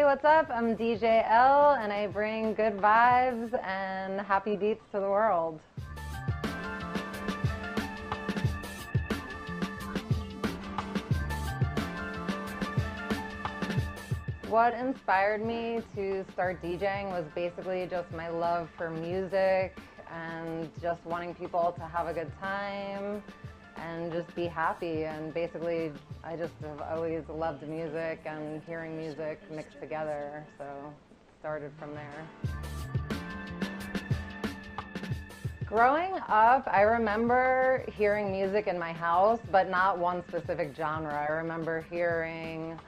what's up? I'm DJ Elle, and I bring good vibes and happy beats to the world. What inspired me to start DJing was basically just my love for music and just wanting people to have a good time and just be happy. And basically, I just have always loved music and hearing music mixed together, so it started from there. Growing up, I remember hearing music in my house, but not one specific genre. I remember hearing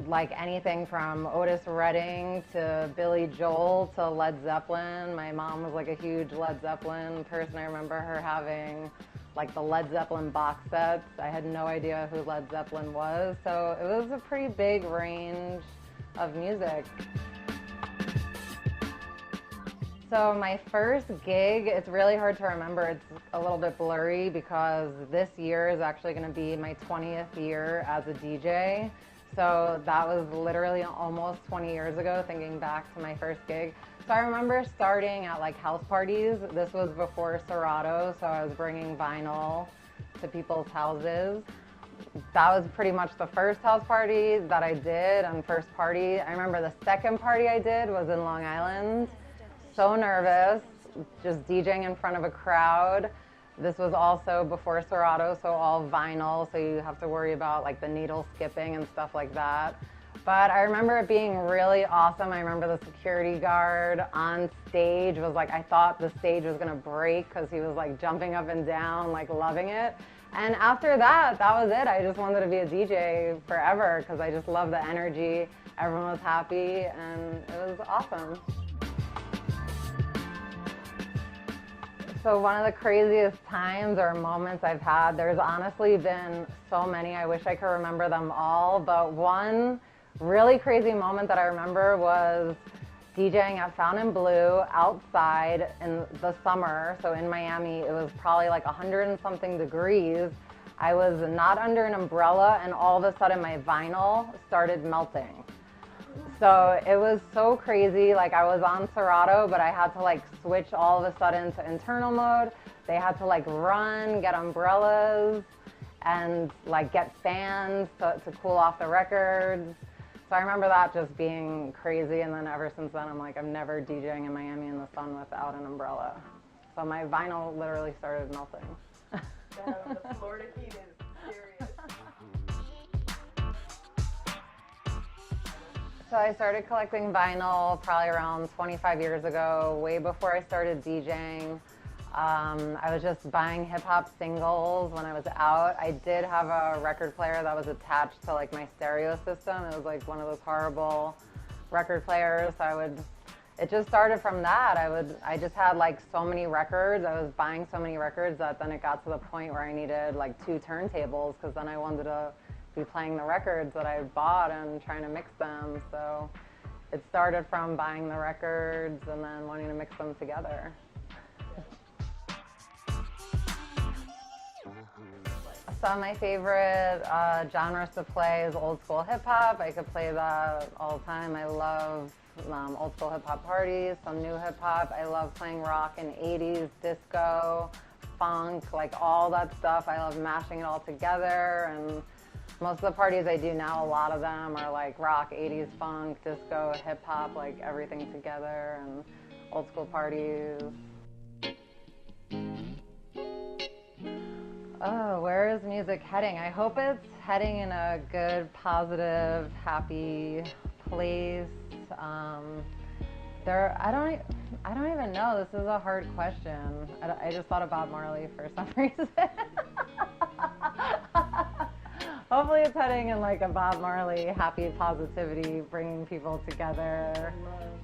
like anything from Otis Redding to Billy Joel to Led Zeppelin. My mom was like a huge Led Zeppelin person. I remember her having like the Led Zeppelin box sets. I had no idea who Led Zeppelin was, so it was a pretty big range of music. So my first gig, it's really hard to remember. It's a little bit blurry because this year is actually going to be my 20th year as a DJ. So that was literally almost 20 years ago, thinking back to my first gig. So I remember starting at like house parties. This was before Serato, so I was bringing vinyl to people's houses. That was pretty much the first house party that I did and first party. I remember the second party I did was in Long Island. So nervous, just DJing in front of a crowd. This was also before Serato, so all vinyl, so you have to worry about like the needle skipping and stuff like that. But I remember it being really awesome. I remember the security guard on stage was like, I thought the stage was gonna break because he was like jumping up and down, like loving it. And after that, that was it. I just wanted to be a DJ forever because I just loved the energy. Everyone was happy and it was awesome. So one of the craziest times or moments I've had, there's honestly been so many, I wish I could remember them all, but one really crazy moment that I remember was DJing at Fountain Blue outside in the summer. So in Miami, it was probably like 100 and something degrees. I was not under an umbrella and all of a sudden my vinyl started melting. So it was so crazy. Like I was on Serato, but I had to like switch all of a sudden to internal mode. They had to like run, get umbrellas, and like get fans to cool off the records. So I remember that just being crazy. And then ever since then, I'm like, I'm never DJing in Miami in the sun without an umbrella. So my vinyl literally started melting. The Florida heat is serious. So I started collecting vinyl probably around 25 years ago, way before I started DJing. I was just buying hip-hop singles when I was out. I did have a record player that was attached to like my stereo system. It was like one of those horrible record players. So it just started from that. I just had like so many records. I was buying so many records that then it got to the point where I needed like 2 turntables because then I wanted to be playing the records that I bought and trying to mix them. So it started from buying the records and then wanting to mix them together. So my favorite genres to play is old school hip hop. I could play that all the time. I love old school hip hop parties, some new hip hop. I love playing rock and 80s, disco, funk, like all that stuff. I love mashing it all together. And most of the parties I do now, a lot of them are like rock, 80s, funk, disco, hip hop, like everything together, and old school parties. Oh, where is music heading? I hope it's heading in a good, positive, happy place. I don't even know. This is a hard question. I just thought of Bob Marley for some reason. Hopefully it's heading in like a Bob Marley, happy positivity, bringing people together,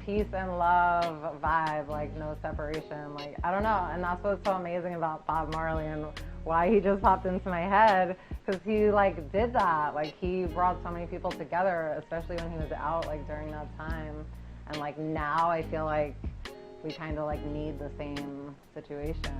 peace and love vibe, like no separation. Like, I don't know. And that's what's so amazing about Bob Marley and why he just popped into my head, because he like did that. Like he brought so many people together, especially when he was out like during that time. And like now I feel like we kind of like need the same situation.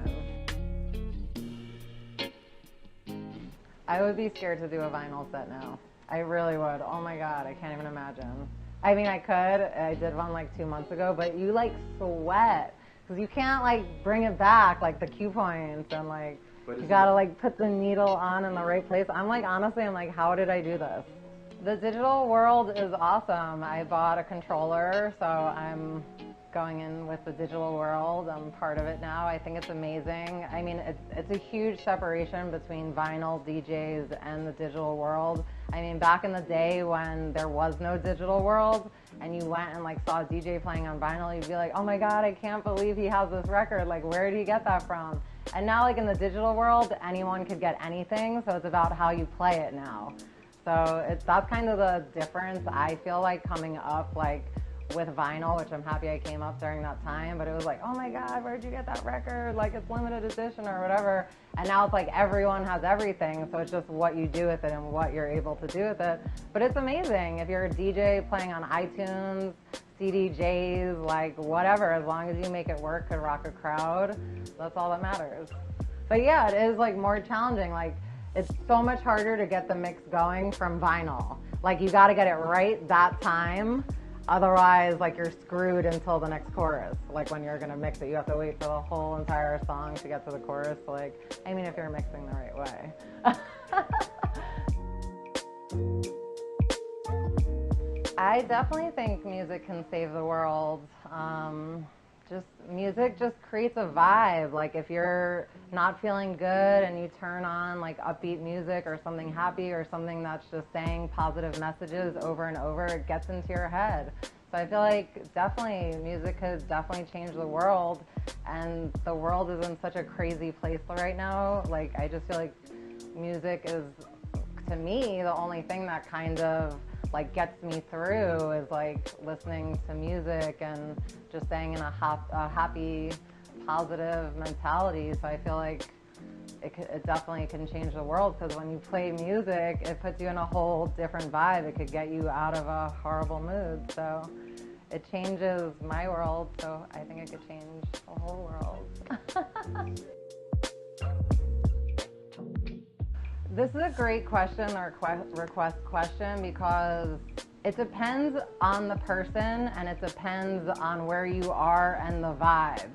I would be scared to do a vinyl set now. I really would. Oh my God, I can't even imagine. I mean, I could. I did one like 2 months ago, but you like sweat because you can't like bring it back like the cue points and like you gotta like put the needle on in the right place. I'm like, honestly, I'm like, how did I do this? The digital world is awesome. I bought a controller, so I'm going in with the digital world. I'm part of it now. I think it's amazing. I mean, it's a huge separation between vinyl DJs and the digital world. I mean, back in the day when there was no digital world and you went and like saw a DJ playing on vinyl, you'd be like, oh my God, I can't believe he has this record. Like, where did he get that from? And now like in the digital world, anyone could get anything. So it's about how you play it now. So that's kind of the difference I feel like coming up like with vinyl, which I'm happy I came up during that time, but it was like, oh my God, where'd you get that record? Like it's limited edition or whatever. And now it's like everyone has everything, so it's just what you do with it and what you're able to do with it. But it's amazing if you're a DJ playing on iTunes, CDJs, like whatever, as long as you make it work, could rock a crowd, that's all that matters. But yeah, it is like more challenging. Like it's so much harder to get the mix going from vinyl. Like you gotta get it right that time. Otherwise, like you're screwed until the next chorus. Like when you're gonna mix it, you have to wait for the whole entire song to get to the chorus. Like, I mean, if you're mixing the right way. I definitely think music can save the world. Music just creates a vibe. Like if you're not feeling good and you turn on like upbeat music or something happy or something that's just saying positive messages over and over, it gets into your head. So I feel like definitely music could definitely change the world, and the world is in such a crazy place right now. Like I just feel like music is, to me, the only thing that kind of like gets me through is like listening to music and just staying in a happy, positive mentality. So I feel like it definitely can change the world, because when you play music, it puts you in a whole different vibe. It could get you out of a horrible mood. So it changes my world. So I think it could change the whole world. This is a great question, or request question, because it depends on the person and it depends on where you are and the vibe.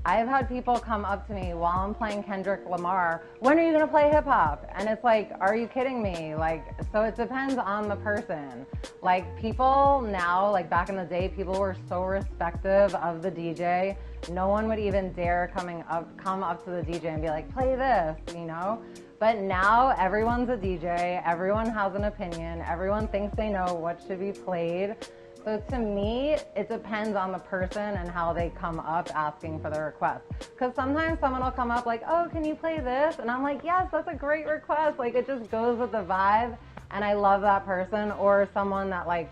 I've had people come up to me while I'm playing Kendrick Lamar, when are you gonna play hip hop? And it's like, are you kidding me? Like, so it depends on the person. Like people now, like back in the day, people were so respective of the DJ. No one would even dare come up to the DJ and be like, play this, you know? But now everyone's a DJ, everyone has an opinion, everyone thinks they know what should be played. So to me, it depends on the person and how they come up asking for the request. Because sometimes someone will come up like, oh, can you play this? And I'm like, yes, that's a great request. Like it just goes with the vibe, and I love that person. Or someone that like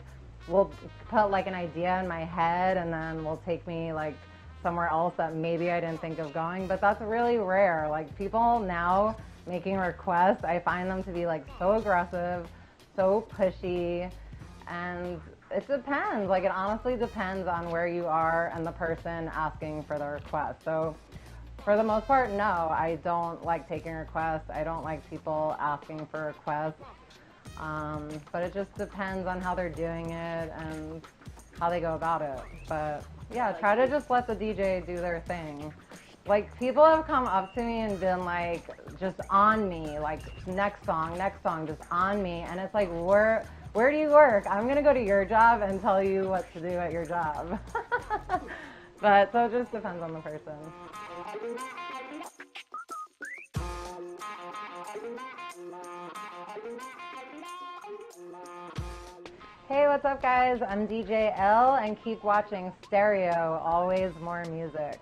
will put like an idea in my head and then will take me like somewhere else that maybe I didn't think of going. But that's really rare. Like people now making requests, I find them to be like so aggressive, so pushy, and it depends. Like it honestly depends on where you are and the person asking for the request. So for the most part, no, I don't like taking requests. I don't like people asking for requests. But it just depends on how they're doing it and how they go about it. But yeah, try to just let the DJ do their thing. Like people have come up to me and been like just on me, like next song, just on me. And it's like, where do you work? I'm gonna go to your job and tell you what to do at your job. But so it just depends on the person. Hey, what's up guys? I'm DJ Elle, and keep watching Stereo, always more music.